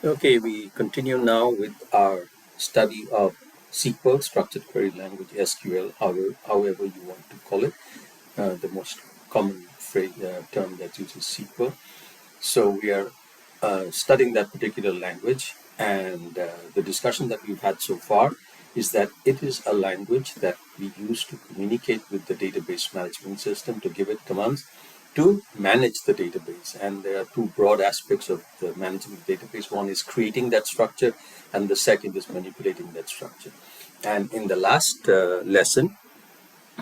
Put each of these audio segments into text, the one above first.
Okay, we continue now with our study of SQL, Structured Query Language, SQL, however you want to call it, the most common term that uses SQL. So we are studying that particular language, and the discussion that we've had so far is that it is a language that we use to communicate with the database management system, to give it commands to manage the database. And there are two broad aspects of the managing the database. One is creating that structure, and the second is manipulating that structure. And in the last lesson,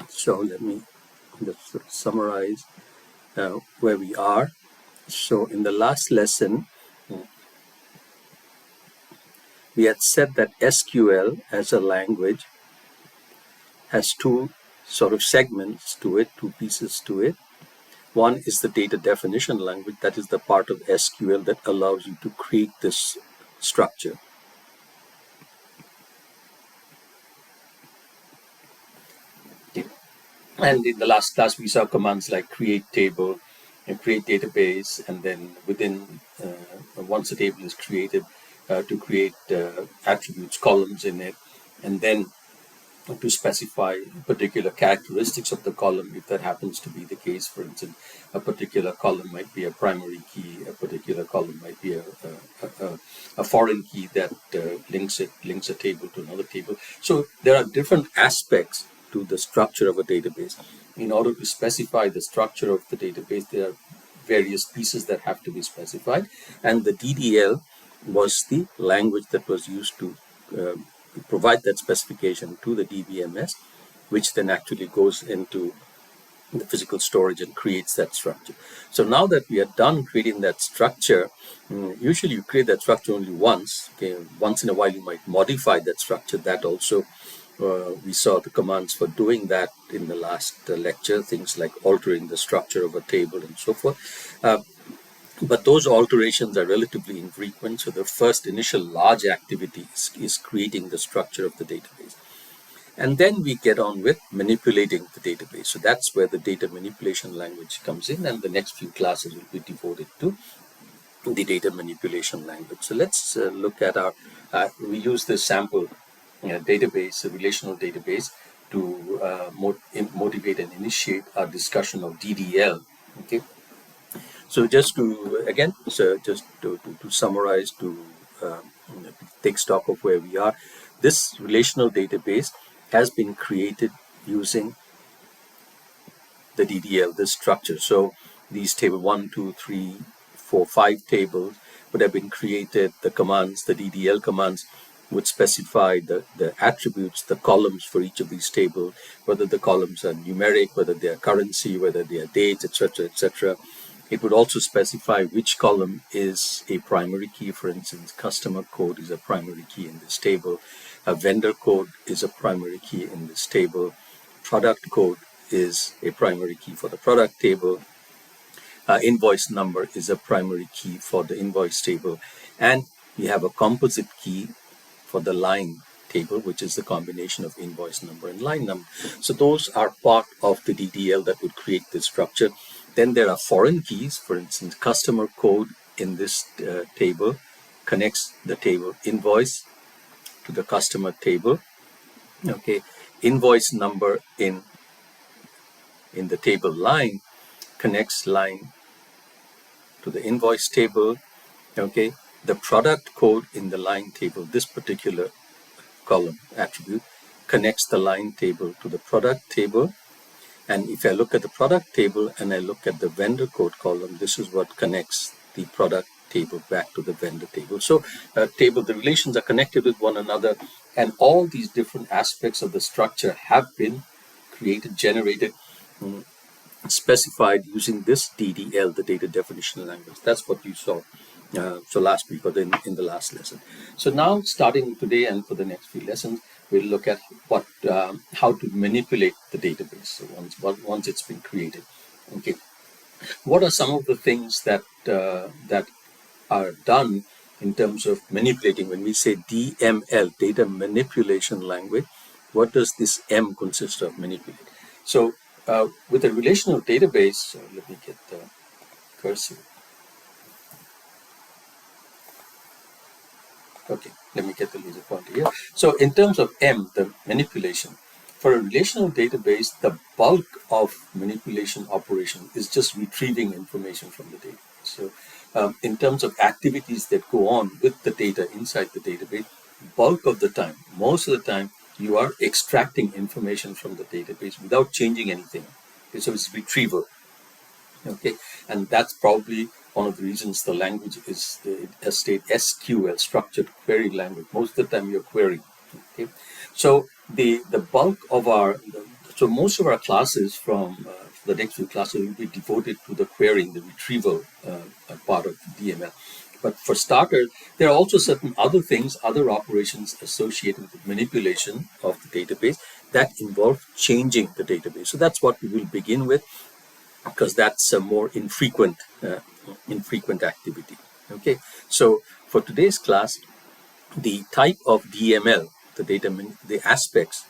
so let me just summarize where we are. So in the last lesson, we had said that SQL as a language has two sort of segments to it, two pieces to it. One is the data definition language, that is the part of SQL that allows you to create this structure. And in the last class, we saw commands like create table and create database, and then within, once a table is created, to create attributes, columns in it, and then to specify particular characteristics of the column, if that happens to be the case. For instance, a particular column might be a primary key, a particular column might be a foreign key that links a table to another table. So there are different aspects to the structure of a database. In order to specify the structure of the database, there are various pieces that have to be specified, and the DDL was the language that was used to provide that specification to the DBMS, which then actually goes into the physical storage and creates that structure. So now that we are done creating that structure, usually you create that structure only once. Okay? Once in a while you might modify that structure. That also, we saw the commands for doing that in the last lecture, things like altering the structure of a table and so forth. But those alterations are relatively infrequent. So the first initial large activity is creating the structure of the database. And then we get on with manipulating the database. So that's where the data manipulation language comes in, and the next few classes will be devoted to the data manipulation language. So let's look at our, we use this sample database, a relational database, to motivate and initiate our discussion of DDL. Okay. So just to summarize, to take stock of where we are, this relational database has been created using the DDL, this structure. So these table 1, 2, 3, 4, 5 tables would have been created. The commands, the DDL commands, would specify the attributes, the columns for each of these tables, whether the columns are numeric, whether they are currency, whether they are dates, etc., etc. It would also specify which column is a primary key. For instance, customer code is a primary key in this table. A vendor code is a primary key in this table. Product code is a primary key for the product table. Invoice number is a primary key for the invoice table. And we have a composite key for the line table, which is the combination of invoice number and line number. So those are part of the DDL that would create this structure. Then there are foreign keys. For instance, customer code in this table connects the table invoice to the customer table. Okay, invoice number in the table line connects line to the invoice table. Okay, the product code in the line table, this particular column attribute, connects the line table to the product table. And if I look at the product table and I look at the vendor code column, this is what connects the product table back to the vendor table. So the relations are connected with one another, and all these different aspects of the structure have been created, generated, specified using this DDL, the data definition language. That's what you saw last week, or in the last lesson. So now, starting today and for the next few lessons, we'll look at how to manipulate the database. So once it's been created, okay, what are some of the things that are done in terms of manipulating? When we say DML, data manipulation language, what does this M consist of? Manipulate. So with a relational database, let me get the cursor. Okay, let me get the laser pointer here. So in terms of M, the manipulation, for a relational database, the bulk of manipulation operation is just retrieving information from the database. So in terms of activities that go on with the data inside the database, bulk of the time, most of the time, you are extracting information from the database without changing anything. Okay, so it's retrieval. Okay, and that's probably one of the reasons the language is the state SQL, structured query language. Most of the time you're querying. Okay, so the bulk of our so most of our classes from the next few classes will be devoted to the querying, the retrieval part of DML. But for starters, there are also certain other things, other operations associated with manipulation of the database that involve changing the database. So that's what we will begin with, because that's a more infrequent activity. Okay, so for today's class, the type of DML, the aspects,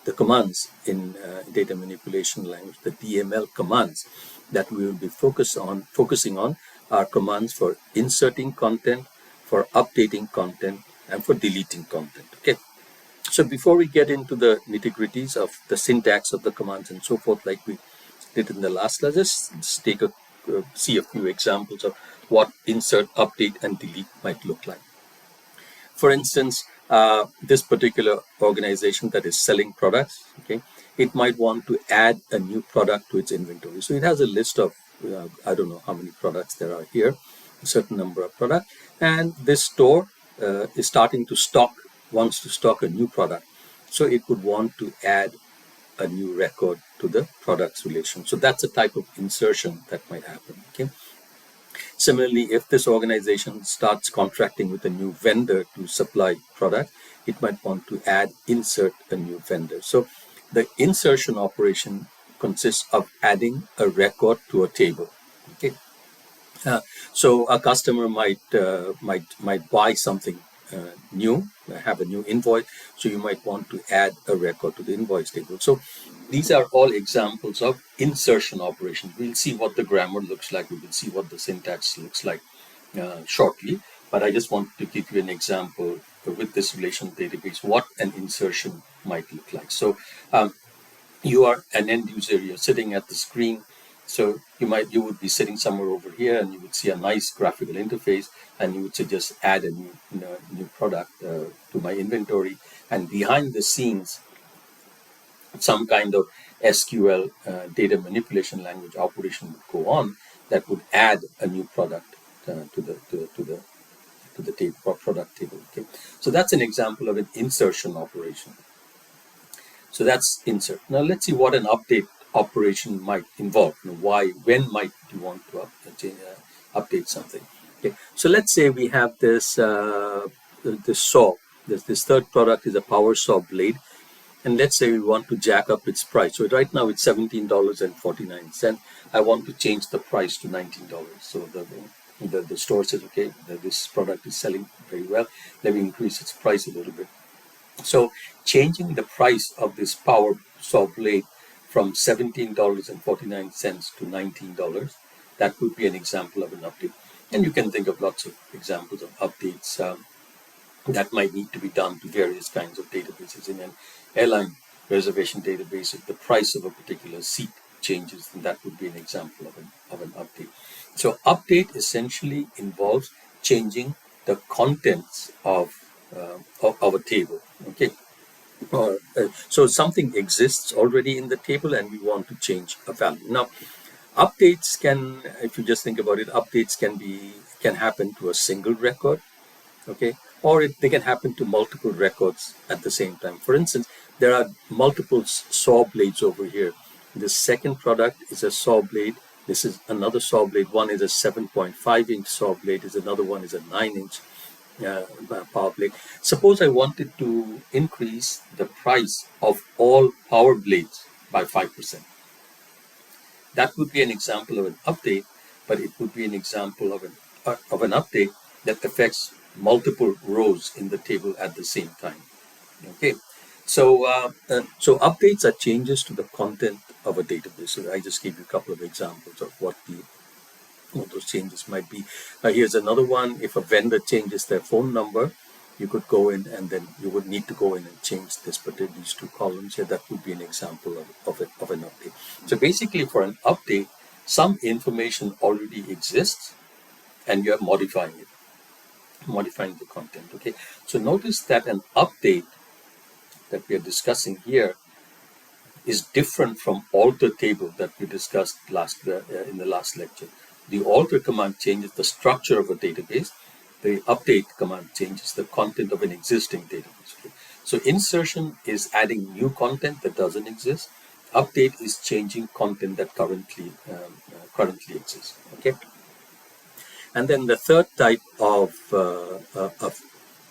the commands in data manipulation language, the DML commands that we will be focusing on are commands for inserting content, for updating content, and for deleting content. Okay. So before we get into the nitty-gritties of the syntax of the commands and so forth, like we did in the last class, just take see a few examples of what insert, update, and delete might look like. For instance, this particular organization that is selling products, okay, it might want to add a new product to its inventory. So it has a list of, I don't know how many products there are here, a certain number of products, and this store is starting to wants to stock a new product. So it would want to add a new record to the products relation. So that's a type of insertion that might happen. Okay. Similarly, if this organization starts contracting with a new vendor to supply product, it might want to insert a new vendor. So the insertion operation consists of adding a record to a table. Okay. So a customer might buy something new, have a new invoice. So you might want to add a record to the invoice table. So these are all examples of insertion operations. We'll see what the grammar looks like. We will see what the syntax looks like shortly. But I just wanted to give you an example with this relational database, what an insertion might look like. So you are an end user, you're sitting at the screen. So you would be sitting somewhere over here, and you would see a nice graphical interface, and you would say just add a new product to my inventory. And behind the scenes, some kind of SQL data manipulation language operation would go on that would add a new product to the product table. Okay, so that's an example of an insertion operation. So that's insert. Now let's see what an update operation might involve. When might you want to update something? Okay, so let's say we have this saw. This third product is a power saw blade, and let's say we want to jack up its price. So right now it's $17.49. I want to change the price to $19. So the store says, okay, this product is selling very well. Let me increase its price a little bit. So changing the price of this power saw blade from $17.49 to $19, that would be an example of an update. And you can think of lots of examples of updates that might need to be done to various kinds of databases. In an airline reservation database, if the price of a particular seat changes, then that would be an example of an update. So update essentially involves changing the contents of a table. Okay. So something exists already in the table, and we want to change a value. Now, updates can, if you just think about it, updates can happen to a single record, okay, or they can happen to multiple records at the same time. For instance, there are multiple saw blades over here. This second product is a saw blade. This is another saw blade. One is a 7.5-inch saw blade. Another one is a 9-inch power blade. Suppose I wanted to increase the price of all power blades by 5%. That would be an example of an update, but it would be an example of an update that affects multiple rows in the table at the same time. Okay, so updates are changes to the content of a database. So I just gave you a couple of examples of what those changes might be. Here's another one. If a vendor changes their phone number, you could go in and then you would need to go in and change these two columns here. That would be an example of an update. So basically, for an update, some information already exists and you're modifying it, modifying the content. Okay, so notice that an update that we are discussing here is different from alter table that we discussed in the last lecture. The alter command changes the structure of a database. The update command changes the content of an existing database. Okay? So insertion is adding new content that doesn't exist. Update is changing content that currently exists. Okay. And then the third type of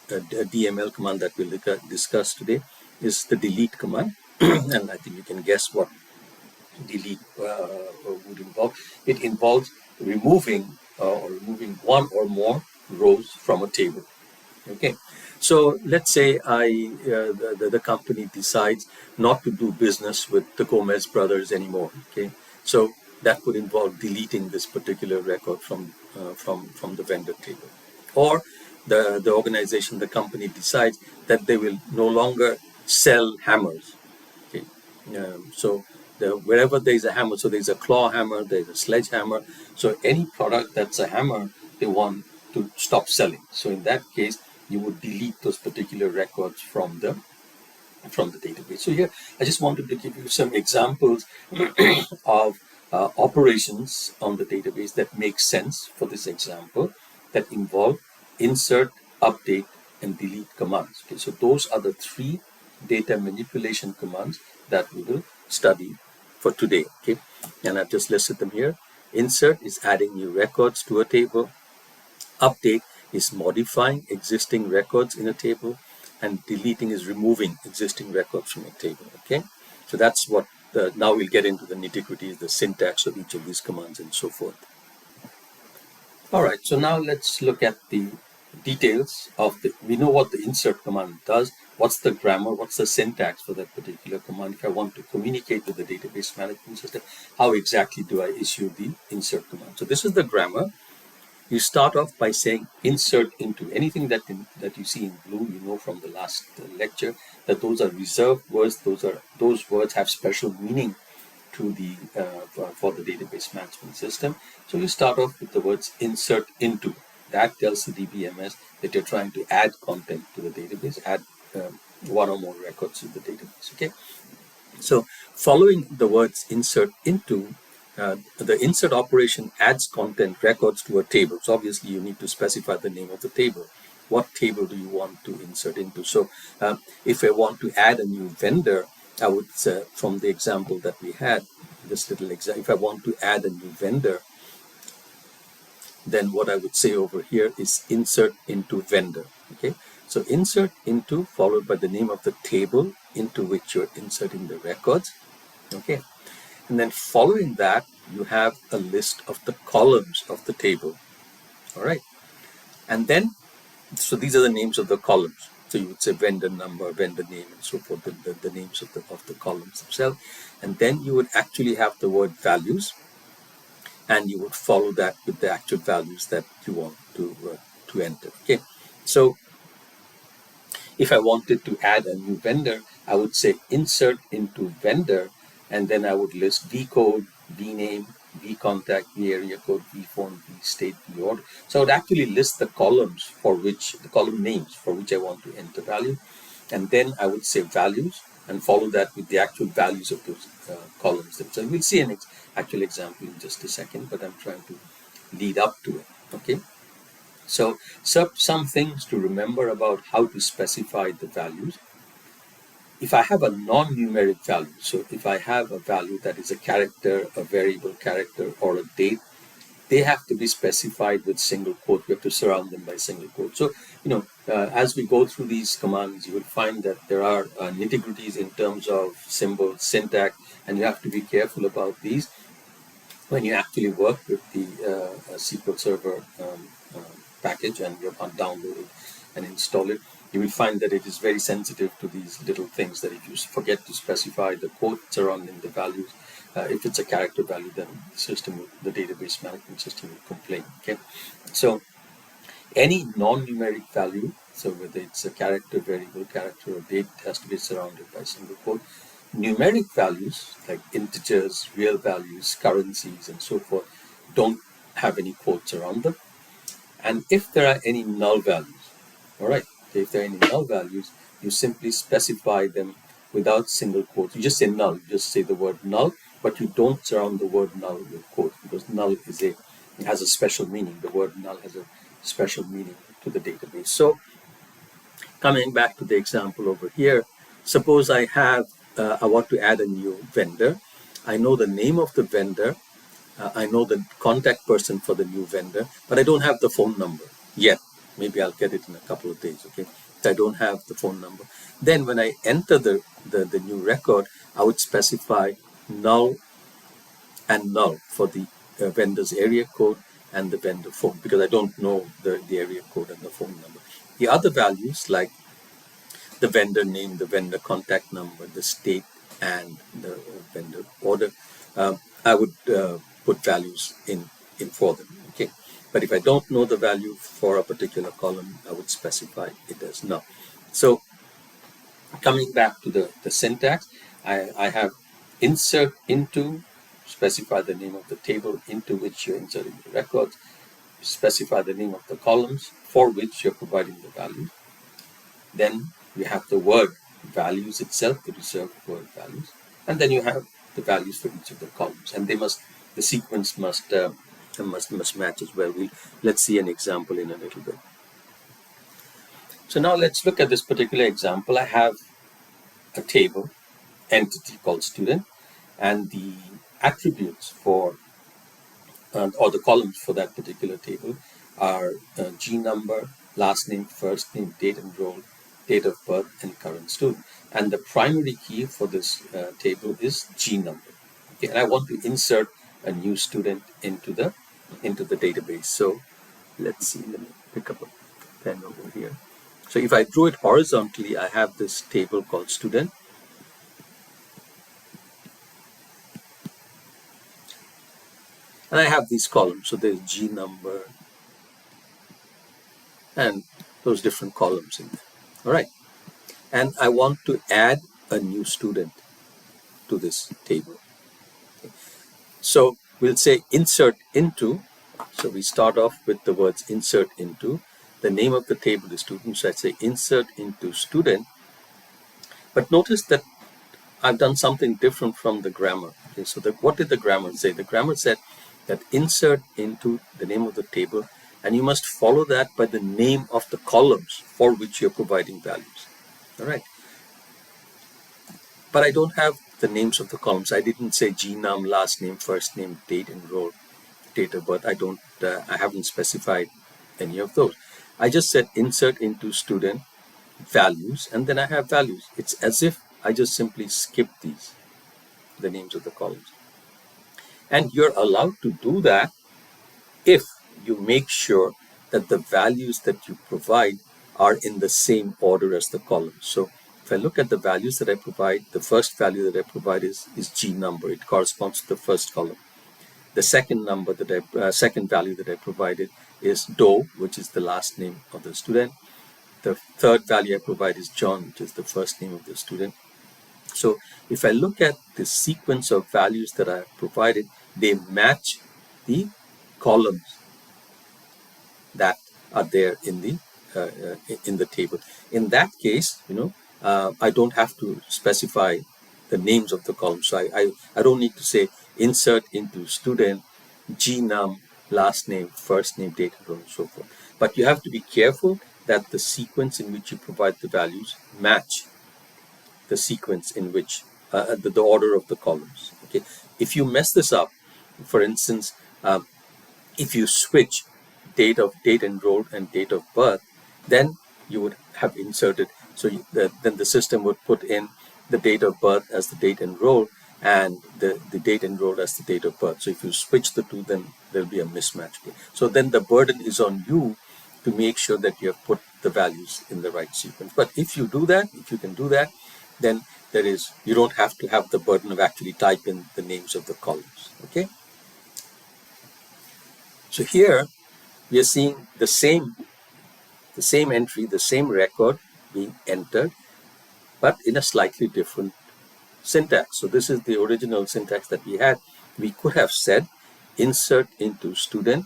DML command that we'll discuss today is the delete command. And I think you can guess what delete would involve. It involves removing one or more rows from a table. Okay, so let's say the company decides not to do business with the Gomez brothers anymore. Okay, so that would involve deleting this particular record from the vendor table, or the organization, the company decides that they will no longer sell hammers. Okay, so wherever there's a hammer, so there's a claw hammer, there's a sledgehammer. So any product that's a hammer, they want to stop selling. So in that case, you would delete those particular records from the database. So here, I just wanted to give you some examples of operations on the database that make sense for this example, that involve insert, update, and delete commands. Okay, so those are the three data manipulation commands that we will study for today. Okay, and I've just listed them here. Insert is adding new records to a table. Update is modifying existing records in a table, and deleting is removing existing records from a table. Okay, so that's what now we'll get into the nitty-gritty, the syntax of each of these commands and so forth. All right, so now let's look at the details of we know what the insert command does. What's the grammar? What's the syntax for that particular command? If I want to communicate with the database management system, how exactly do I issue the insert command? So this is the grammar. You start off by saying insert into. Anything that you see in blue, you know from the last lecture that those are reserved words. Those words have special meaning to the for the database management system. So you start off with the words insert into. That tells the DBMS that you're trying to add content to the database, add one or more records to the database. Okay. So following the words insert into, the insert operation adds content records to a table. So obviously you need to specify the name of the table. What table do you want to insert into? So if I want to add a new vendor, I would say, from the example that we had, this little example, if I want to add a new vendor, then what I would say over here is insert into vendor. Okay, so insert into followed by the name of the table into which you're inserting the records. Okay, and then following that, you have a list of the columns of the table. All right, and then, so these are the names of the columns. So you would say vendor number, vendor name, and so forth, the names of the columns themselves. And then you would actually have the word values, and you would follow that with the actual values that you want to enter. Okay, so if I wanted to add a new vendor, I would say insert into vendor, and then I would list vcode, vname, vcontact, varea code, vphone, vstate, vorder. So I would actually list the columns the column names for which I want to enter value, and then I would say values and follow that with the actual values of those columns themselves. We'll see an actual example in just a second, but I'm trying to lead up to it. Okay. So some things to remember about how to specify the values. If I have a non-numeric value, so if I have a value that is a character, a variable character, or a date, they have to be specified with single quote. We have to surround them by single quote. So, as we go through these commands, you will find that there are nitty-gritties in terms of symbols, syntax, and you have to be careful about these when you actually work with the SQL Server package and you download it and install it. You will find that it is very sensitive to these little things, that if you forget to specify the quote surrounding the values, if it's a character value, then the database management system will complain. Okay, so any non-numeric value So whether it's a character, variable, character, or date, it has to be surrounded by single quote. Numeric values like integers, real values, currencies, and so forth don't have any quotes around them. And if there are any null values, all right, if there are any null values, you simply specify them without single quotes. You just say null, you just say the word null, but you don't surround the word null with quotes because null has a special meaning. The word null has a special meaning to the database. So coming back to the example over here, suppose I want to add a new vendor. I know the name of the vendor. I know the contact person for the new vendor, but I don't have the phone number yet. Maybe I'll get it in a couple of days, okay? I don't have the phone number. Then when I enter the new record, I would specify null and null for the vendor's area code and the vendor phone because I don't know the area code and the phone number. The other values like the vendor name, the vendor contact number, the state, and the vendor order, I would put values in for them. Okay, but if I don't know the value for a particular column, I would specify it as null. So coming back to the syntax, I have insert into, specify the name of the table into which you're inserting the records, specify the name of the columns for which you're providing the value. Then you have the word values itself, the reserved word values, and then you have the values for each of the columns, and the sequence must match as well. Let's see an example in a little bit. So now let's look at this particular example. I have a table entity called student, and the attributes for or the columns for that particular table are G number, last name, first name, date enrolled, date of birth, and current student. And the primary key for this table is G number. Okay, and I want to insert a new student into the database. So let's see. Let me pick up a pen over here. So if I draw it horizontally, I have this table called student. And I have these columns. So there's G number and those different columns in there. All right. And I want to add a new student to this table. Okay. So we'll say insert into. So we start off with the words insert into. The name of the table is student. So I say insert into student. But notice that I've done something different from the grammar. Okay, so what did the grammar say? The grammar said that insert into the name of the table, and you must follow that by the name of the columns for which you're providing values. All right. But I don't have the names of the columns. I didn't say GNUM, last name, first name, date enrolled, date of birth. I haven't specified any of those. I just said insert into student values, and then I have values. It's as if I just simply skip the names of the columns. And you're allowed to do that if you make sure that the values that you provide are in the same order as the columns. So if I look at the values that I provide, the first value that I provide is G number. It corresponds to the first column. The second second value that I provided is Doe, which is the last name of the student. The third value I provide is John, which is the first name of the student. So if I look at the sequence of values that I have provided, they match the columns that are there in the table. In that case, I don't have to specify the names of the columns. So I don't need to say insert into student, GNUM, last name, first name, date, and so forth. But you have to be careful that the sequence in which you provide the values match the sequence in which the order of the columns. Okay, if you mess this up, for instance, if you switch date enrolled and date of birth, then you would have inserted. So then the system would put in the date of birth as the date enrolled and the date enrolled as the date of birth. So if you switch the two, then there'll be a mismatch. So then the burden is on you to make sure that you have put the values in the right sequence. But if you can do that, then you don't have to have the burden of actually typing the names of the columns. Okay. So here we are seeing the same the same entry, the same record being entered, but in a slightly different syntax. So this is the original syntax that we had. We could have said insert into student,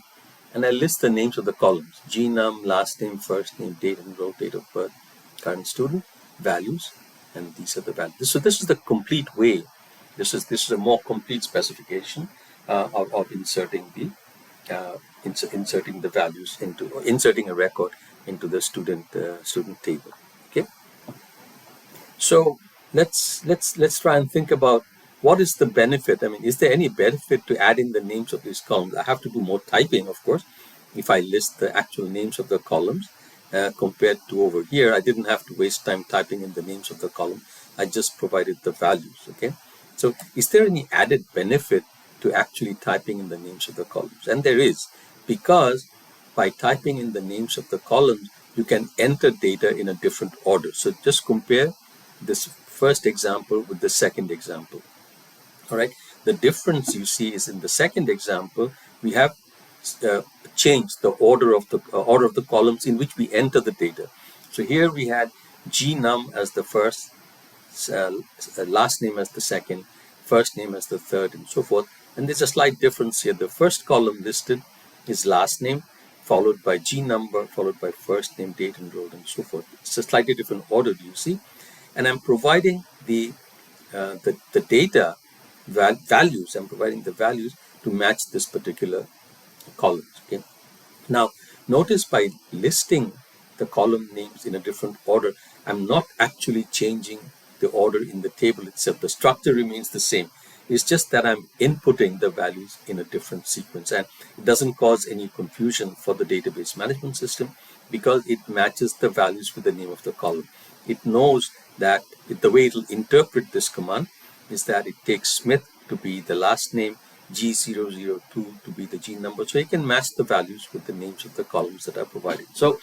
and I list the names of the columns: gnum, last name, first name, date enrolled, date of birth, current student, values, and these are the values. So this is the complete way. This is a more complete specification of inserting the values into, or inserting a record into the student table. Okay. So let's try and think about what is the benefit. I mean, is there any benefit to adding the names of these columns? I have to do more typing, of course, if I list the actual names of the columns compared to over here. I didn't have to waste time typing in the names of the column. I just provided the values. Okay. So is there any added benefit to actually typing in the names of the columns? And there is, because by typing in the names of the columns, you can enter data in a different order. So just compare this first example with the second example. All right. The difference you see is in the second example, we have changed the order of the columns in which we enter the data. So here we had gnum as the first, last name as the second, first name as the third, and so forth. And there's a slight difference here. The first column listed is last name, followed by G number, followed by first name, date enrolled, and so forth. It's a slightly different order, do you see? And I'm providing the data values. I'm providing the values to match this particular column. Okay. Now, notice by listing the column names in a different order, I'm not actually changing the order in the table itself. The structure remains the same. It's just that I'm inputting the values in a different sequence, and it doesn't cause any confusion for the database management system because it matches the values with the name of the column. It knows that the way it'll interpret this command is that it takes Smith to be the last name, G002 to be the G number, so it can match the values with the names of the columns that are provided. So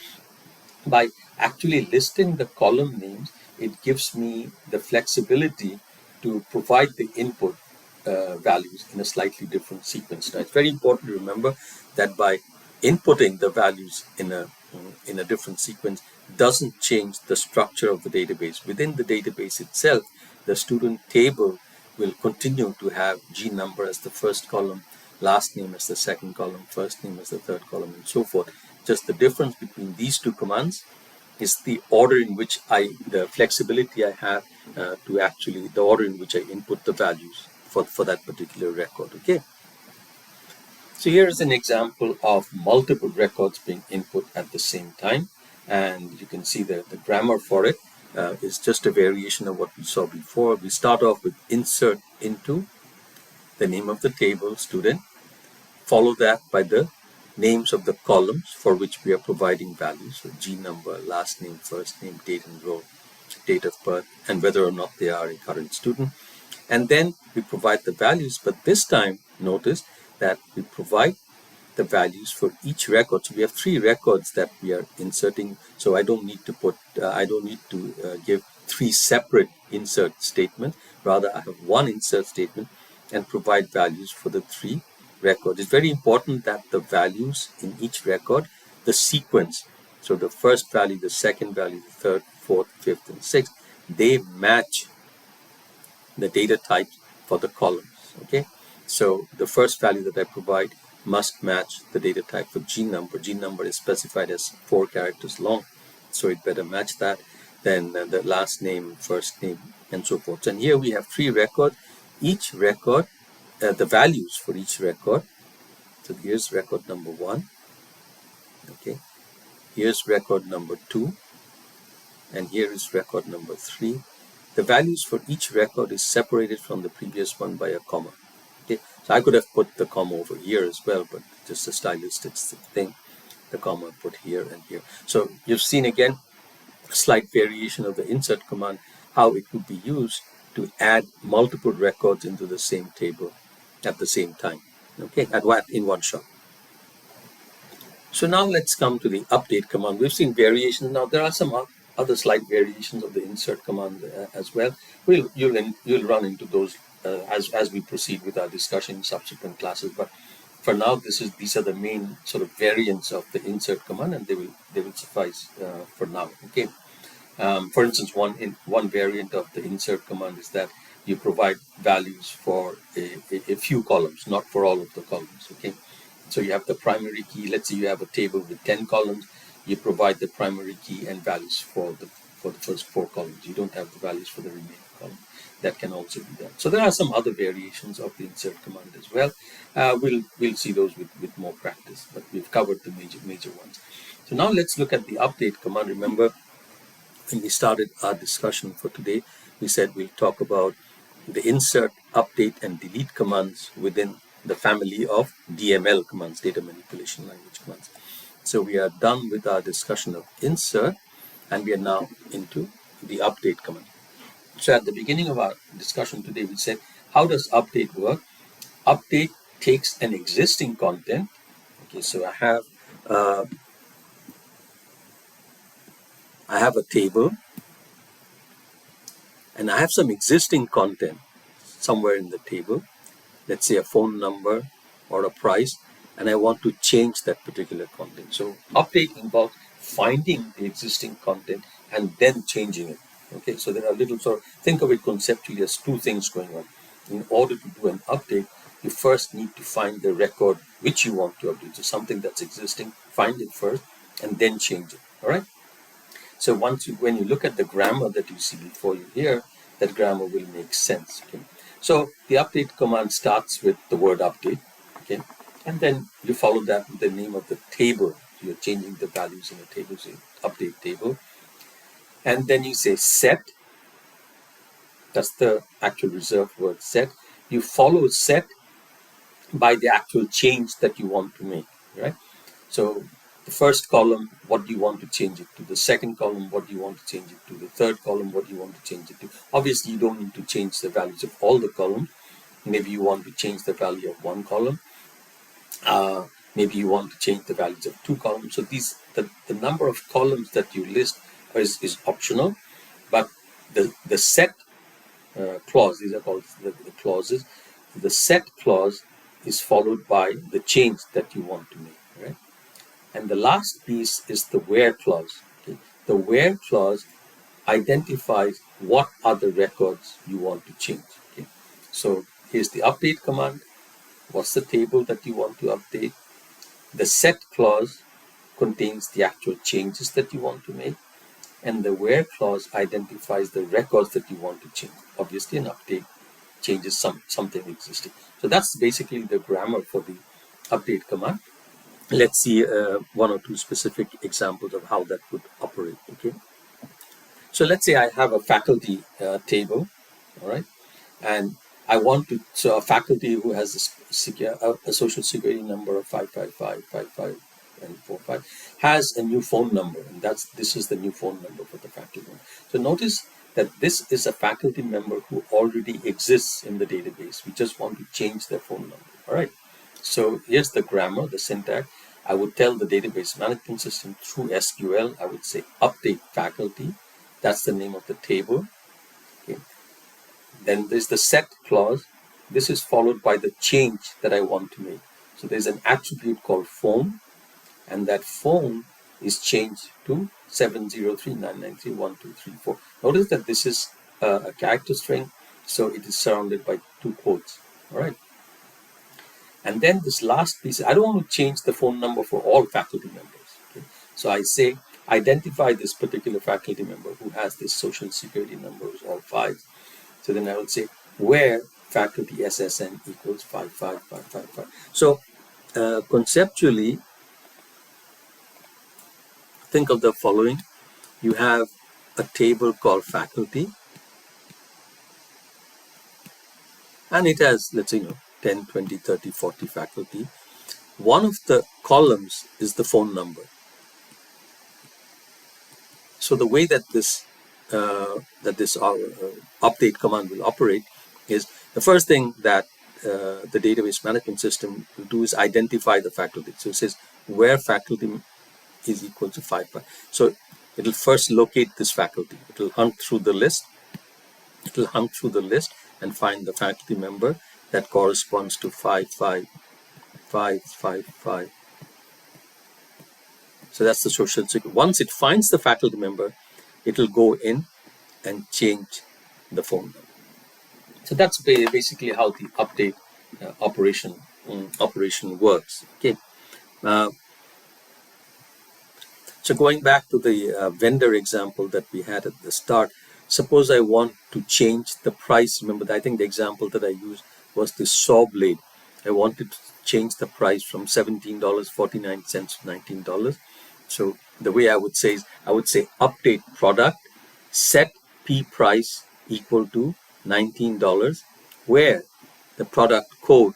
by actually listing the column names, it gives me the flexibility to provide the input values in a slightly different sequence. Now, it's very important to remember that by inputting the values in a different sequence doesn't change the structure of the database. Within the database itself, the student table will continue to have G number as the first column, last name as the second column, first name as the third column, and so forth. Just the difference between these two commands is the order in which the flexibility I have to actually, the order in which I input the values for that particular record. Okay. So here's an example of multiple records being input at the same time. And you can see that the grammar for it is just a variation of what we saw before. We start off with insert into the name of the table, student. Follow that by the names of the columns for which we are providing values. So G number, last name, first name, date enrolled, date of birth, and whether or not they are a current student. And then we provide the values, but this time notice that we provide the values for each record. So we have 3 records that we are inserting. So I don't need to give 3 separate insert statements. Rather, I have one insert statement and provide values for the 3 records. It's very important that the values in each record, the sequence, so the first value, the second value, the third, fourth, fifth, and sixth, they match the data types for the columns. Okay, so the first value that I provide must match the data type for G number. G number is specified as 4 characters long, so it better match that. Then the last name, first name, and so forth. And here we have 3 records. Each record, the values for each record. So here's record number 1. Okay, here's record number 2, and here is record number 3. The values for each record is separated from the previous one by a comma. Okay, so I could have put the comma over here as well, but just a stylistic thing. The comma put here and here. So you've seen again a slight variation of the insert command, how it would be used to add multiple records into the same table at the same time. Okay, in one shot. So now let's come to the update command. We've seen variations. Now there are some other slight variations of the insert command as well. You'll run into those as we proceed with our discussion in subsequent classes. But for now, these are the main sort of variants of the insert command, and they will suffice for now. Okay. For instance, one variant of the insert command is that you provide values for a few columns, not for all of the columns. Okay. So you have the primary key. Let's say you have a table with 10 columns. You provide the primary key and values for the first 4 columns. You don't have the values for the remaining column. That can also be done. So there are some other variations of the insert command as well. We'll see those with more practice, but we've covered the major ones. So now let's look at the update command. Remember, when we started our discussion for today, we said we'll talk about the insert, update, and delete commands within the family of DML commands, data manipulation language commands. So we are done with our discussion of insert, and we are now into the update command. So at the beginning of our discussion today, we said, how does update work? Update takes an existing content. Okay, so I have a table, and I have some existing content somewhere in the table, let's say a phone number or a price, and I want to change that particular content. So update involves finding the existing content and then changing it. Okay, so there are little sort of, think of it conceptually as two things going on. In order to do an update, you first need to find the record which you want to update. So something that's existing, find it first and then change it. All right. So when you look at the grammar that you see before you here, that grammar will make sense. Okay. So the update command starts with the word update. Okay. And then you follow that with the name of the table. You're changing the values in the table, so update table. And then you say set. That's the actual reserved word set. You follow set by the actual change that you want to make, right? So the first column, what do you want to change it to? The second column, what do you want to change it to? The third column, what do you want to change it to? Obviously, you don't need to change the values of all the columns. Maybe you want to change the value of one column. Maybe you want to change the values of 2 columns. So the number of columns that you list is optional, but the set clause, these are called the clauses. The set clause is followed by the change that you want to make, right? And the last piece is the where clause. Okay? The where clause identifies what are the records you want to change. Okay? So here's the update command. What's the table that you want to update? The set clause contains the actual changes that you want to make. And the where clause identifies the records that you want to change. Obviously, an update changes something existing. So that's basically the grammar for the update command. Let's see 1 or 2 specific examples of how that would operate. Okay. So let's say I have a faculty table, all right, and I want to, so a faculty who has a social security number of 55555 and 45 has a new phone number, and this is the new phone number for the faculty member. So notice that this is a faculty member who already exists in the database. We just want to change their phone number. All right. So here's the grammar, the syntax. I would tell the database management system through SQL, I would say update faculty. That's the name of the table. Okay. Then there's the set clause. This is followed by the change that I want to make. So there's an attribute called phone, and that phone is changed to 70399312334. Notice that this is a character string, so it is surrounded by 2 quotes. All right. And then this last piece, I don't want to change the phone number for all faculty members. Okay? So I say, identify this particular faculty member who has this social security number, all 5. So then I would say, where faculty SSN equals 55555. So conceptually, think of the following. You have a table called faculty, and it has, let's say, 10, 20, 30, 40 faculty. One of the columns is the phone number. So the way that this update command will operate is the first thing that the database management system will do is identify the faculty. So it says where faculty is equal to 55. So it will first locate this faculty. It will hunt through the list. It will hunt through the list and find the faculty member that corresponds to 5555. 5555. So that's the social security. Once it finds the faculty member, it will go in and change the phone number. So that's basically how the update operation works. Okay. So going back to the vendor example that we had at the start, suppose I want to change the price. Remember, I think the example that I used was the saw blade. I wanted to change the price from $17.49 to $19. So the way I would say is, I would say update product, set P price equal to $19, where the product code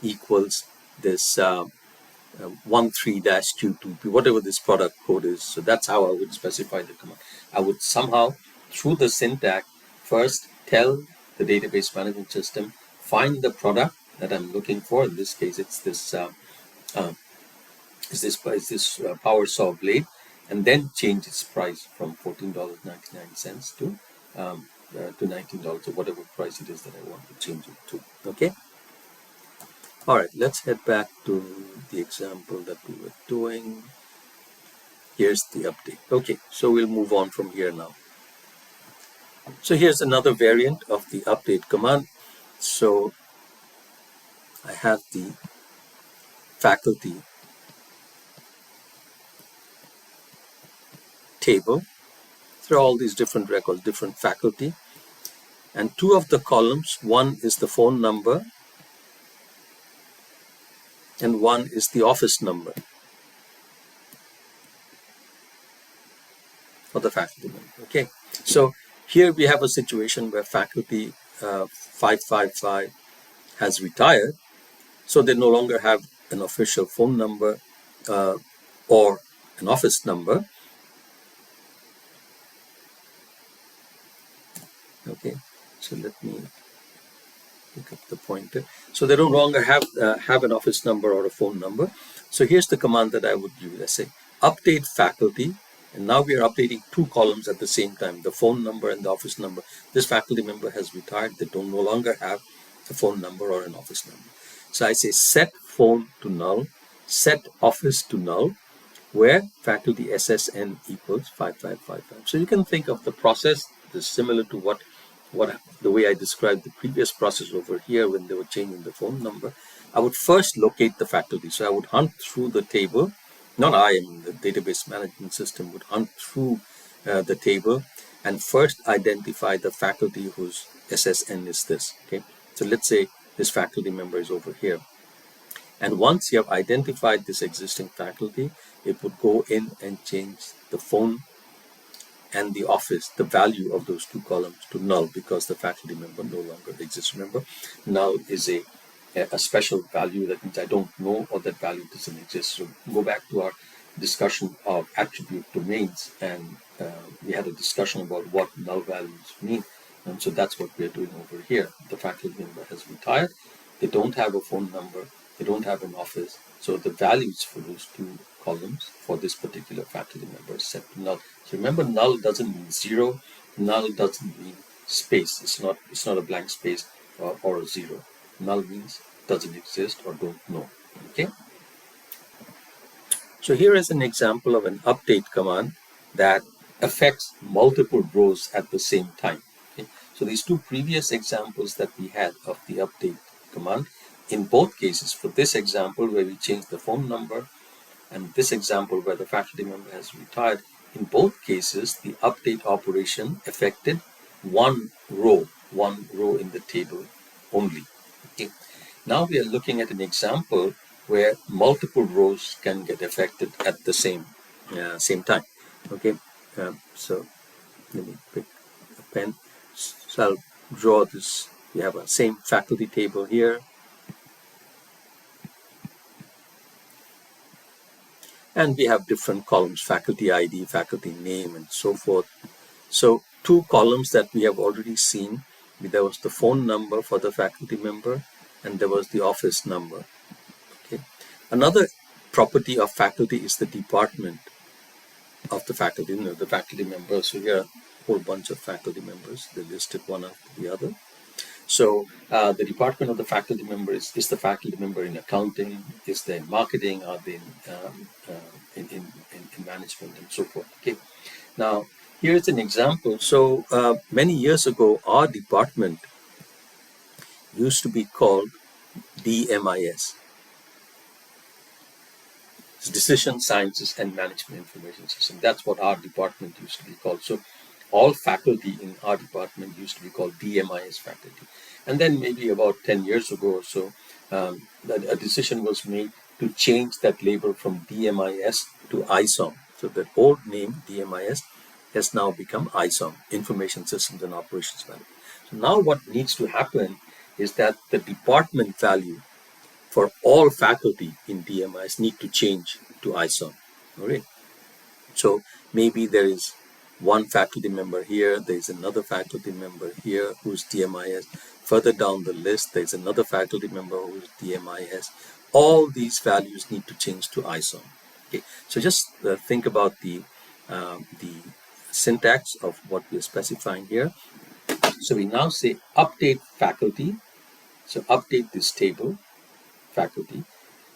equals this 13-Q2P, whatever this product code is. So that's how I would specify the command. I would somehow, through the syntax, first tell the database management system, find the product that I'm looking for. In this case, it's this power saw blade, and then change its price from $14.99 to $19, or whatever price it is that I want to change it to. Okay. All right, let's head back to the example that we were doing. Here's the update. Okay, so we'll move on from here now. So here's another variant of the update command. So I have the faculty table. There are all these different records, different faculty. And two of the columns, one is the phone number, and one is the office number for the faculty member. Okay, so here we have a situation where faculty 555 has retired, so they no longer have an official phone number or an office number. Okay, so let me pick up the pointer. So they no longer have an office number or a phone number. So here's the command that I would use. Let's say update faculty, and now we are updating two columns at the same time, the phone number and the office number. This faculty member has retired. They don't no longer have a phone number or an office number. So I say set phone to null, set office to null, where faculty SSN equals 5555. So you can think of the process that's similar to what the way I described the previous process over here when they were changing the phone number. I would first locate the faculty. So I would hunt through the table. Not I, mean the database management system would hunt through the table and first identify the faculty whose SSN is this. Okay, so let's say this faculty member is over here. And once you have identified this existing faculty, it would go in and change the phone and the office, the value of those two columns to null, because the faculty member no longer exists. Remember, null is a special value. That means I don't know, or that value doesn't exist. So go back to our discussion of attribute domains, and we had a discussion about what null values mean. And so that's what we're doing over here. The faculty member has retired. They don't have a phone number. They don't have an office. So the values for those two columns for this particular faculty member is set to null. So remember, null doesn't mean zero. Null doesn't mean space. It's not a blank space or a zero. Null means doesn't exist or don't know. Okay. So here is an example of an update command that affects multiple rows at the same time. Okay? So these two previous examples that we had of the update command, in both cases, for this example where we change the phone number and this example where the faculty member has retired, in both cases the update operation affected one row in the table only. Okay. Now we are looking at an example where multiple rows can get affected at the same time. Okay, so let me pick a pen. So I'll draw this. We have a same faculty table here. And we have different columns, faculty ID, faculty name, and so forth. So two columns that we have already seen. There was the phone number for the faculty member, and there was the office number. Okay. Another property of faculty is the department of the faculty, the faculty members. So here are a whole bunch of faculty members. They're listed one after the other. So the department of the faculty member is the faculty member in accounting, is they in marketing, are they in management and so forth. Okay. Now, here's an example. So many years ago, our department used to be called DMIS, Decision Sciences and Management Information System. That's what our department used to be called. So all faculty in our department used to be called DMIS faculty. And then maybe about 10 years ago or so, a decision was made to change that label from DMIS to ISOM. So the old name, DMIS, has now become ISOM, Information Systems and Operations Management. So now what needs to happen is that the department value for all faculty in DMIS need to change to ISOM. All right. So maybe there is one faculty member here, there's another faculty member here who's DMIS. Further down the list, there's another faculty member who's DMIS. All these values need to change to ISOM. Okay, so just think about the syntax of what we're specifying here. So we now say update faculty. So update this table, faculty,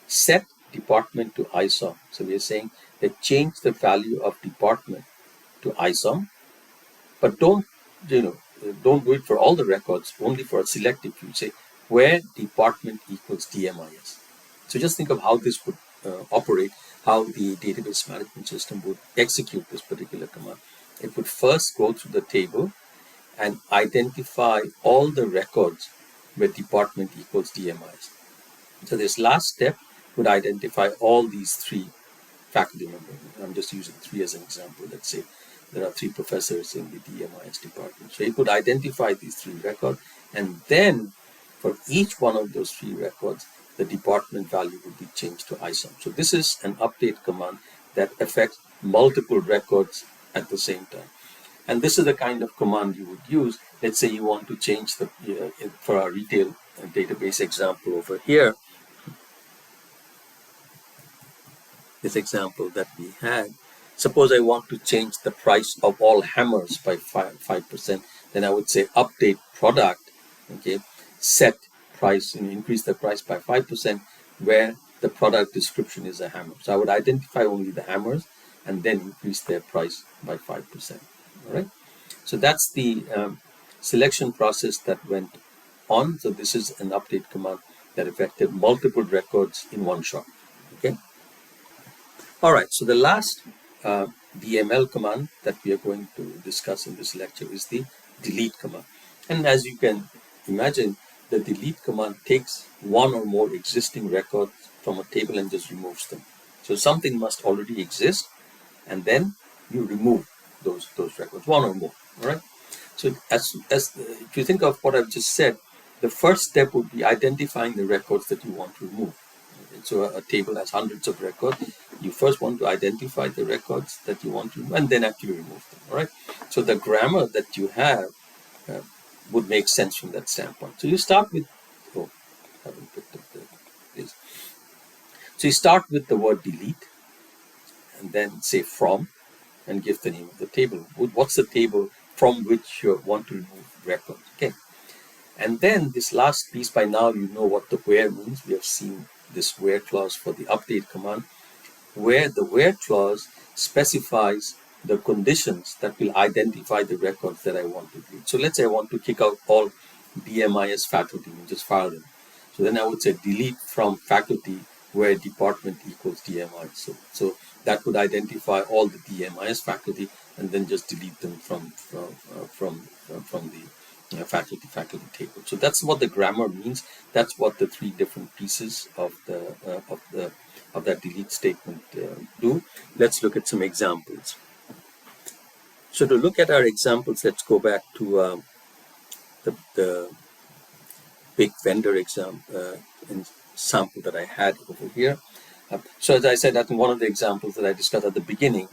set department to ISOM. So we are saying that change the value of department to ISOM, but don't do it for all the records, only for a selective few. Say where department equals DMIS. So just think of how this would operate, how the database management system would execute this particular command. It would first go through the table and identify all the records where department equals DMIS. So this last step would identify all these three faculty members. I'm just using three as an example. Let's say there are three professors in the DMIS department. So it would identify these three records, and then for each one of those three records, the department value would be changed to ISOM. So this is an update command that affects multiple records at the same time. And this is the kind of command you would use. Let's say you want to change the, for our retail database example over here, this example that we had, suppose I want to change the price of all hammers by 5%, then I would say update product, okay, set price and increase the price by 5% where the product description is a hammer. So I would identify only the hammers and then increase their price by 5%. All right. So that's the selection process that went on. So this is an update command that affected multiple records in one shot. Okay. All right. So the last DML command that we are going to discuss in this lecture is the delete command. And as you can imagine, the delete command takes one or more existing records from a table and just removes them. So something must already exist, and then you remove those records, one or more. All right. So if you think of what I've just said, the first step would be identifying the records that you want to remove. Okay? So a table has hundreds of records. You first want to identify the records that you want to remove, and then actually remove them. All right. So the grammar that you have would make sense from that standpoint. So you start with, oh, I haven't picked up this. So you start with the word delete, and then say from, and give the name of the table. What's the table from which you want to remove records? Okay. And then this last piece, by now you know what the where means. We have seen this where clause for the update command, where the where clause specifies the conditions that will identify the records that I want to delete. So let's say I want to kick out all DMIS faculty and just fire them. So then I would say delete from faculty where department equals DMIS. So that would identify all the DMIS faculty and then just delete them from the faculty table. So that's what the grammar means. That's what the three different pieces of that delete statement do. Let's look at some examples. So to look at our examples, let's go back to the big vendor sample that I had over here. So as I said, I think one of the examples that I discussed at the beginning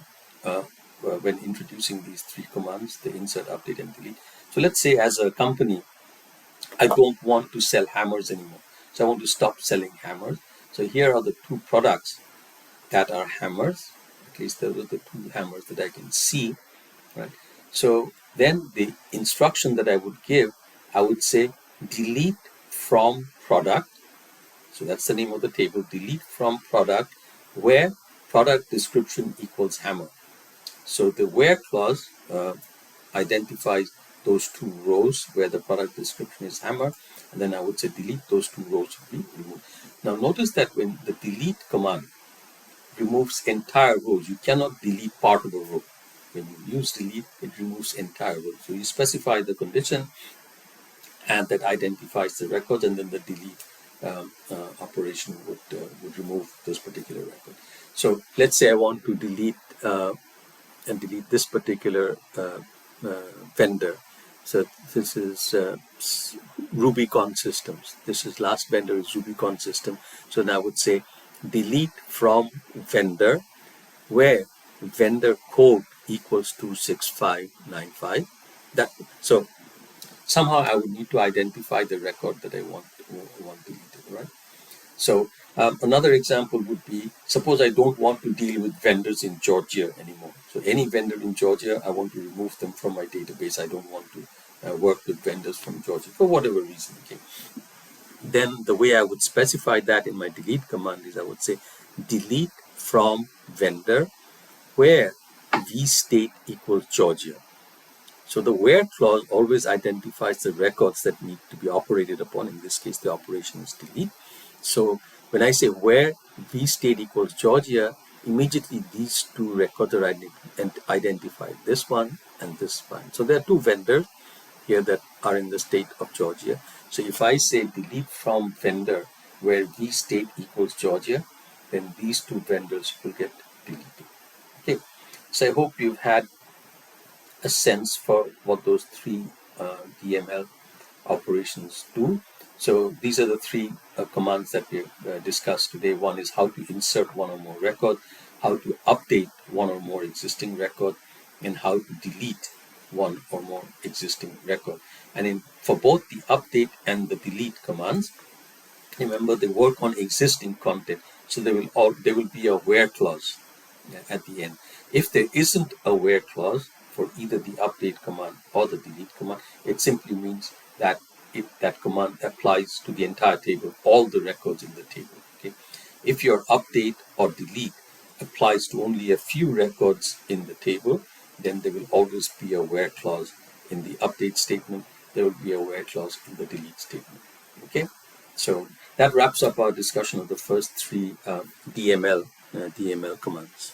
when introducing these three commands, the insert, update, and delete. So let's say as a company, I don't want to sell hammers anymore. So I want to stop selling hammers. So here are the two products that are hammers. At least those are the two hammers that I can see. Right. So then the instruction that I would give, I would say delete from product. So that's the name of the table, delete from product, where product description equals hammer. So the where clause identifies those two rows where the product description is hammer, and then I would say delete those two rows to be removed. Now notice that when the delete command removes entire rows, you cannot delete part of a row. When you use delete, it removes entire rows. So you specify the condition, and that identifies the records, and then the delete operation would remove this particular record. So let's say I want to delete this particular vendor. So this is Rubicon Systems. This is last vendor is Rubicon System. So now I would say delete from vendor where vendor code equals 26595. That so somehow I would need to identify the record that I want deleted, right? So another example would be, suppose I don't want to deal with vendors in Georgia anymore. So any vendor in Georgia, I want to remove them from my database. I don't want to work with vendors from Georgia for whatever reason. Okay. Then the way I would specify that in my delete command is I would say delete from vendor where vstate equals Georgia. So the where clause always identifies the records that need to be operated upon. In this case, the operation is delete. So when I say where vstate equals Georgia, immediately these two records are identified, this one and this one. So there are two vendors here that are in the state of Georgia. So if I say delete from vendor where vstate equals Georgia, then these two vendors will get deleted. Okay, so I hope you've had a sense for what those three DML operations do. So these are the three commands that we've discussed today. One is how to insert one or more records, how to update one or more existing record, and how to delete one or more existing record. And for both the update and the delete commands, remember they work on existing content. So there will be a where clause at the end. If there isn't a where clause for either the update command or the delete command, it simply means that if that command applies to the entire table, all the records in the table. Okay. If your update or delete applies to only a few records in the table, then there will always be a where clause in the update statement. There will be a where clause in the delete statement. Okay. So that wraps up our discussion of the first three DML commands.